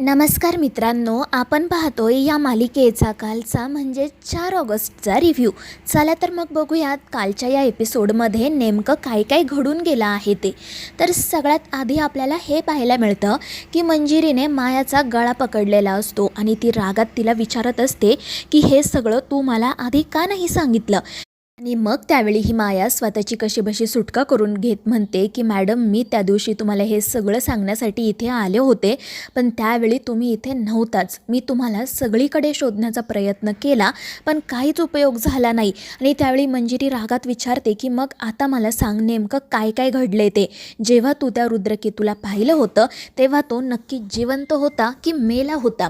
नमस्कार मित्रांनो, आपण पाहतोय या मालिकेचा कालचा म्हणजे 4 ऑगस्टचा रिव्ह्यू. चला तर मग बघूयात कालच्या या एपिसोडमध्ये नेमकं काय काय घडून गेलं आहे ते. तर सगळ्यात आधी आपल्याला हे पाहायला मिळतं की मंजिरीने मायाचा गळा पकडलेला असतो आणि ती रागात तिला विचारत असते की हे सगळं तू मला आधी का नाही सांगितलं. आणि मग त्यावेळी ही माया स्वतःची कशीबशी सुटका करून घेत म्हणते की मॅडम, मी त्या दिवशी तुम्हाला हे सगळं सांगण्यासाठी इथे आले होते, पण त्यावेळी तुम्ही इथे नव्हताच. मी तुम्हाला सगळीकडे शोधण्याचा प्रयत्न केला पण काहीच उपयोग झाला नाही. आणि त्यावेळी मंजिरी रागात विचारते की मग आता मला सांग नेमकं काय काय घडले ते. जेव्हा तू त्या रुद्रकेतूला पाहिलं होतं तेव्हा तो नक्की जिवंत होता की मेला होता.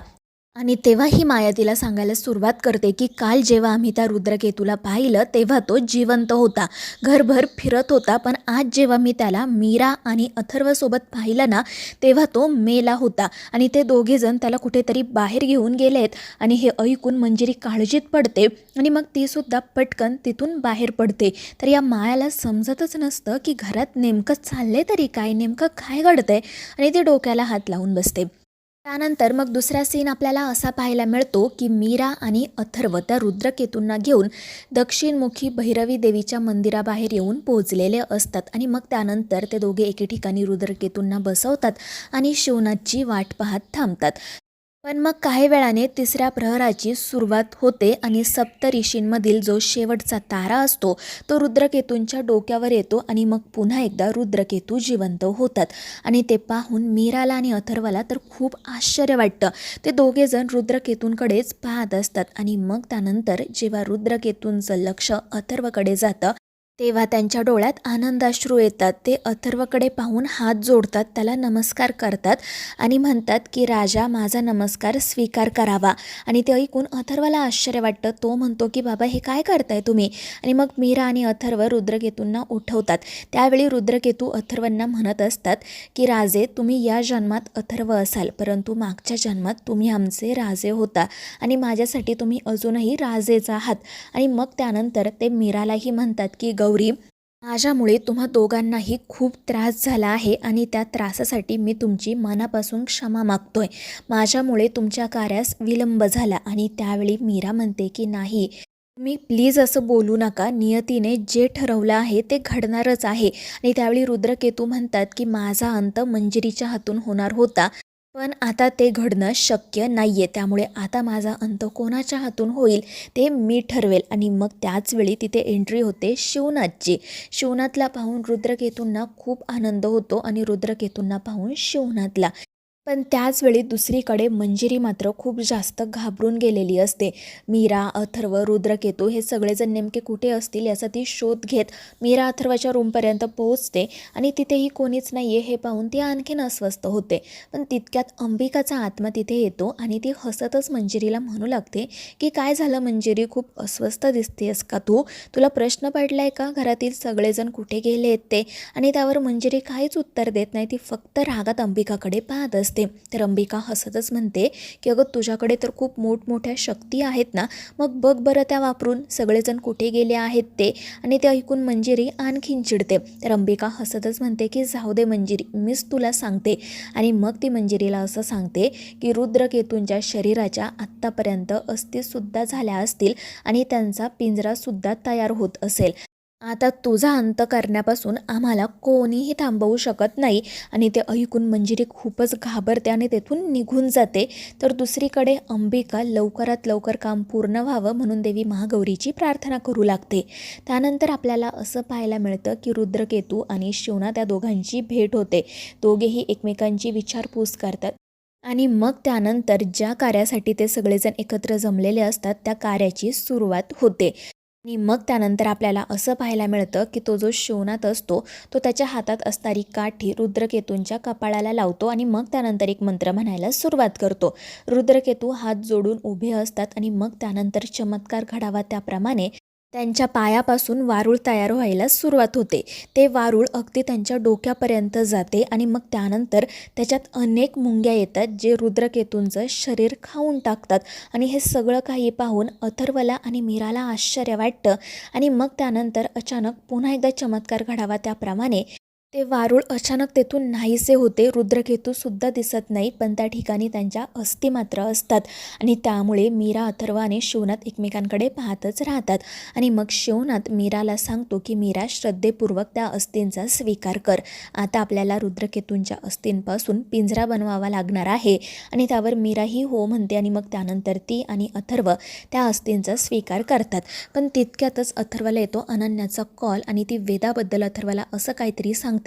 आणि तेव्हा ही माया तिला सांगायला सुरुवात करते की काल जेव्हा आम्ही त्या रुद्रकेतूला पाहिलं तेव्हा तो जिवंत होता, घरभर फिरत होता, पण आज जेव्हा मी त्याला मीरा आणि अथर्वसोबत पाहिलं ना तेव्हा तो मेला होता. आणि ते दोघेजण त्याला कुठेतरी बाहेर घेऊन गेलेत. आणि हे ऐकून मंजिरी काळजीत पडते आणि मग तीसुद्धा पटकन तिथून बाहेर पडते. तर या मायाला समजतच नसतं की घरात नेमकं चाललंय तरी काय, नेमकं काय घडतंय. आणि ती डोक्याला हात लावून बसते. त्यानंतर मग दुसरा सीन आपल्याला असा पाहायला मिळतो की मीरा आणि अथर्व त्या रुद्रकेतूंना घेऊन दक्षिणमुखी भैरवी देवीच्या मंदिराबाहेर येऊन पोहोचलेले असतात. आणि मग त्यानंतर ते दोघे एके ठिकाणी रुद्रकेतूंना बसवतात आणि शिवनाथची वाट पाहत थांबतात. पण मग काही वेळाने तिसऱ्या प्रहराची सुरुवात होते आणि सप्तऋषींमधील जो शेवटचा तारा असतो तो रुद्रकेतूंच्या डोक्यावर येतो आणि मग पुन्हा एकदा रुद्रकेतू जिवंत होतात. आणि ते पाहून मीराला आणि अथर्वला तर खूप आश्चर्य वाटतं. ते दोघेजण रुद्रकेतूंकडेच पाहत असतात. आणि मग त्यानंतर जेव्हा रुद्रकेतूंचं लक्ष अथर्वकडे जातं तेव्हा त्यांच्या डोळ्यात आनंदाश्रू येतात. ते अथर्वकडे पाहून हात जोडतात, त्याला नमस्कार करतात आणि म्हणतात की राजा, माझा नमस्कार स्वीकार करावा. आणि ते ऐकून अथर्वला आश्चर्य वाटतं. तो म्हणतो की बाबा, हे काय करताय तुम्ही. आणि मग मीरा आणि अथर्व रुद्रकेतूंना उठवतात. त्यावेळी रुद्रकेतू अथर्वांना म्हणत असतात की राजे, तुम्ही या जन्मात अथर्व असाल, परंतु मागच्या जन्मात तुम्ही आमचे राजे होता आणि माझ्यासाठी तुम्ही अजूनही राजेच आहात. आणि मग त्यानंतर ते मीरालाही म्हणतात की गौरी, माझ्यामुळे तुम्हा दोघांनाही खूप त्रास झाला आहे आणि त्या त्रासासाठी मी तुमची मनापासून क्षमा मागतोय. माझ्यामुळे तुमच्या कार्यास विलंब झाला. आणि त्यावेळी मीरा म्हणते की नाही, तुम्ही प्लीज असं बोलू नका, नियतीने जे ठरवलं आहे ते घडणारच आहे. आणि त्यावेळी रुद्रकेतू म्हणतात की माझा अंत मंजिरीच्या हातून होणार होता, पण आता ते घडणं शक्य नाही आहे, त्यामुळे आता माझा अंत कोणाच्या हातून होईल ते मी ठरवेल. आणि मग त्याच वेळी तिथे एंट्री होते शिवनाथची. शिवनाथला पाहून रुद्रकेतूंना खूप आनंद होतो आणि रुद्रकेतूंना पाहून शिवनाथला. पण त्याचवेळी दुसरीकडे मंजिरी मात्र खूप जास्त घाबरून गेलेली असते. मीरा, अथर्व, रुद्रकेतू हे सगळेजण नेमके कुठे असतील याचा ती शोध घेत मीरा अथर्वच्या रूमपर्यंत पोहोचते आणि तिथेही कोणीच नाही आहे हे पाहून ती आणखीन अस्वस्थ होते. पण तितक्यात अंबिकाचा आत्मा तिथे येतो आणि ती हसतच मंजिरीला म्हणू लागते की काय झालं मंजिरी, खूप अस्वस्थ दिसतेस का तू, तुला प्रश्न पडलाय का घरातील सगळेजण कुठे गेले आहेत ते. आणि त्यावर मंजिरी काहीच उत्तर देत नाही, ती फक्त रागात अंबिकाकडे पाहत असते. तर अंबिका हसतच म्हणते की अगं, तुझ्याकडे तर खूप मोठमोठ्या शक्ती आहेत ना, मग बघ बरं त्या वापरून सगळेजण कुठे गेले आहेत ते. आणि ते ऐकून मंजिरी आणखीन चिडते. तर अंबिका हसतच म्हणते की जाऊ दे मंजिरी, मीच तुला सांगते. आणि मग ती मंजिरीला असं सांगते की रुद्रकेतूंच्या शरीराच्या आत्तापर्यंत अस्थिसुद्धा झाल्या असतील आणि त्यांचा पिंजरासुद्धा तयार होत असेल. आता तुझा अंत करण्यापासून आम्हाला कोणीही थांबवू शकत नाही. आणि ते ऐकून मंजिरी खूपच घाबरते आणि तेथून निघून जाते. तर दुसरीकडे अंबिका लवकरात लवकर काम पूर्ण व्हावं म्हणून देवी महागौरीची प्रार्थना करू लागते. त्यानंतर आपल्याला असं पाहायला मिळतं की रुद्रकेतू आणि शिवनाथ त्या दोघांची भेट होते. दोघेही एकमेकांची विचारपूस करतात. आणि मग त्यानंतर ज्या कार्यासाठी ते सगळेजण एकत्र जमलेले असतात त्या कार्याची सुरुवात होते. आणि मग त्यानंतर आपल्याला असं पाहायला मिळतं की तो जो शिवनाथ असतो तो त्याच्या हातात असणारी काठी रुद्रकेतूंच्या कपाळाला लावतो आणि मग त्यानंतर एक मंत्र म्हणायला सुरुवात करतो. रुद्रकेतू हात जोडून उभे असतात आणि मग त्यानंतर चमत्कार घडावा त्याप्रमाणे त्यांच्या पायापासून वारूळ तयार व्हायला सुरुवात होते. ते वारूळ अगदी त्यांच्या डोक्यापर्यंत जाते आणि मग त्यानंतर त्याच्यात अनेक मुंग्या येतात जे रुद्रकेतूंचं शरीर खाऊन टाकतात. आणि हे सगळं काही पाहून अथर्वला आणि मीराला आश्चर्य वाटतं. आणि मग त्यानंतर अचानक पुन्हा एकदा चमत्कार घडावा त्याप्रमाणे ते वारूळ अचानक तेथून नाहीसे होते. रुद्रकेतूसुद्धा दिसत नाही, पण त्या ठिकाणी त्यांच्या अस्थी मात्र असतात आणि त्यामुळे मीरा, अथर्व आणि शिवनाथ एकमेकांकडे पाहतच राहतात. आणि मग शिवनाथ मीराला सांगतो की मीरा, श्रद्धेपूर्वक त्या अस्थींचा स्वीकार कर. आता आपल्याला रुद्रकेतूंच्या अस्थींपासून पिंजरा बनवावा लागणार आहे. आणि त्यावर मीरा ही हो म्हणते आणि मग त्यानंतर ती आणि अथर्व त्या अस्थींचा स्वीकार करतात. पण तितक्यातच अथर्वला येतो अनन्याचा कॉल आणि ती वेदाबद्दल अथर्वला असं काहीतरी सांगते,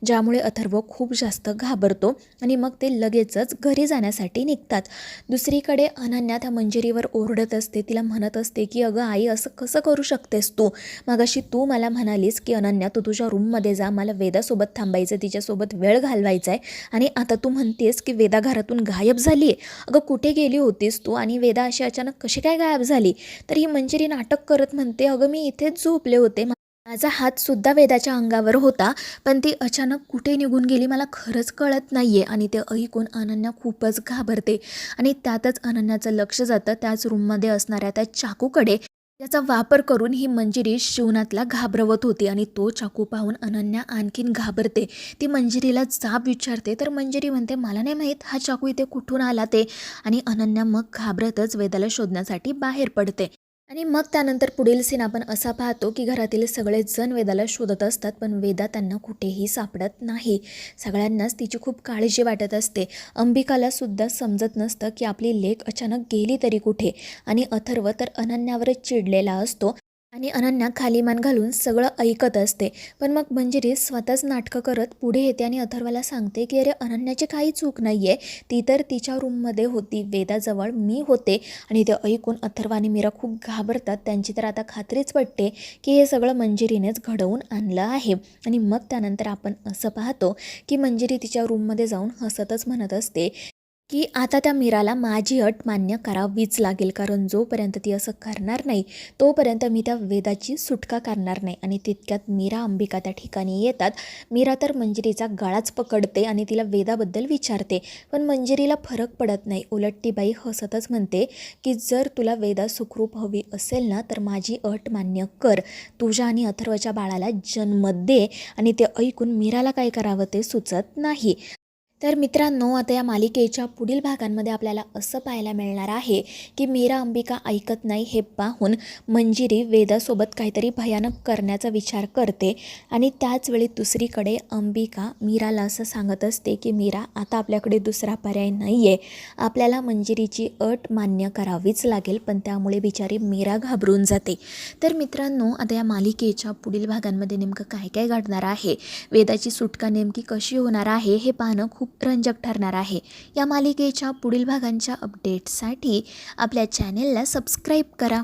ज्यामुळे अथर्व खूप जास्त घाबरतो आणि मग ते लगेचच घरी जाण्यासाठी निघतात. दुसरीकडे अनन्या त्या मंजिरीवर ओरडत असते. तिला म्हणत असते की अगं आई, असं कसं करू शकतेस तू? मगाशी तू मला म्हणालीस की अनन्या, तू तुझ्या रूममध्ये जा, मला वेदासोबत थांबायचं, तिच्यासोबत वेळ घालवायचा आहे, आणि आता तू म्हणतेस की वेदा घरातून गायब झाली आहे. अगं कुठे गेली होतीस तू आणि वेदा अशी अचानक कशी काय गायब झाली? तर ही मंजिरी नाटक करत म्हणते, अगं मी इथेच झोपले होते, माझा हातसुद्धा वेदाच्या अंगावर होता, पण ती अचानक कुठे निघून गेली मला खरंच कळत नाही आहे. आणि ते ऐकून अनन्या खूपच घाबरते आणि त्यातच अनन्याचं लक्ष जातं त्याच रूममध्ये असणाऱ्या त्या चाकूकडे. त्याचा वापर करून ही मंजिरी शिवनाथला घाबरवत होती आणि तो चाकू पाहून अनन्या आणखीन घाबरते. ती मंजिरीला जाब विचारते, तर मंजिरी म्हणते, मला नाही माहीत हा चाकू इथे कुठून आला ते. आणि अनन्या मग घाबरतच वेदाला शोधण्यासाठी बाहेर पडते. आणि मग त्यानंतर पुढील सीन आपण असा पाहतो की घरातील सगळेच जण वेदाला शोधत असतात, पण वेदा त्यांना कुठेही सापडत नाही. सगळ्यांनाच तिची खूप काळजी वाटत असते. अंबिकाला सुद्धा समजत नसतं की आपली लेक अचानक गेली तरी कुठे. आणि अथर्व तर अनन्यावरच चिडलेला असतो आणि अनन्या खाली मान घालून सगळं ऐकत असते. पण मग मंजिरी स्वतःच नाटकं करत पुढे येते आणि अथर्वला सांगते की अरे, अनन्याची काही चूक नाही आहे, ती तर तिच्या रूममध्ये होती, वेदाजवळ मी होते. आणि ते ऐकून अथर्व आणि मीरा खूप घाबरतात. त्यांची तर आता खात्रीच पटते की हे सगळं मंजिरीनेच घडवून आणलं आहे. आणि मग त्यानंतर आपण असं पाहतो की मंजिरी तिच्या रूममध्ये जाऊन हसतच म्हणत असते की आता त्या मीराला माझी अट मान्य करावीच लागेल, कारण जोपर्यंत ती असं करणार नाही तोपर्यंत मी त्या वेदाची सुटका करणार नाही. आणि तितक्यात मीरा, अंबिका त्या ठिकाणी येतात. मीरा तर मंजिरीचा गळाच पकडते आणि तिला वेदाबद्दल विचारते, पण मंजिरीला फरक पडत नाही. उलट ती बाई हसतच म्हणते की जर तुला वेदा सुखरूप हवी असेल ना, तर माझी अट मान्य कर, तुझ्या आणि अथर्वच्या बाळाला जन्म दे. आणि ते ऐकून मीराला काय करावं ते सुचत नाही. तर मित्रांनो, आता या मालिकेच्या पुढील भागांमध्ये आपल्याला असं पाहायला मिळणार आहे की मीरा अंबिका ऐकत नाही हे पाहून मंजिरी वेदासोबत काहीतरी भयानक करण्याचा विचार करते. आणि त्याचवेळी दुसरीकडे अंबिका मीराला असं सांगत असते की मीरा, आता आपल्याकडे दुसरा पर्याय नाही आहे, आपल्याला मंजिरीची अट मान्य करावीच लागेल. पण त्यामुळे बिचारी मीरा घाबरून जाते. तर मित्रांनो, आता या मालिकेच्या पुढील भागांमध्ये नेमकं काय काय घडणार आहे, वेदाची सुटका नेमकी कशी होणार आहे, हे पाहणं खूप रंजक ठरणार आहे. या मालिकेच्या पुढील भागांच्या अपडेट्ससाठी आपल्या चॅनेलला सबस्क्राईब करा.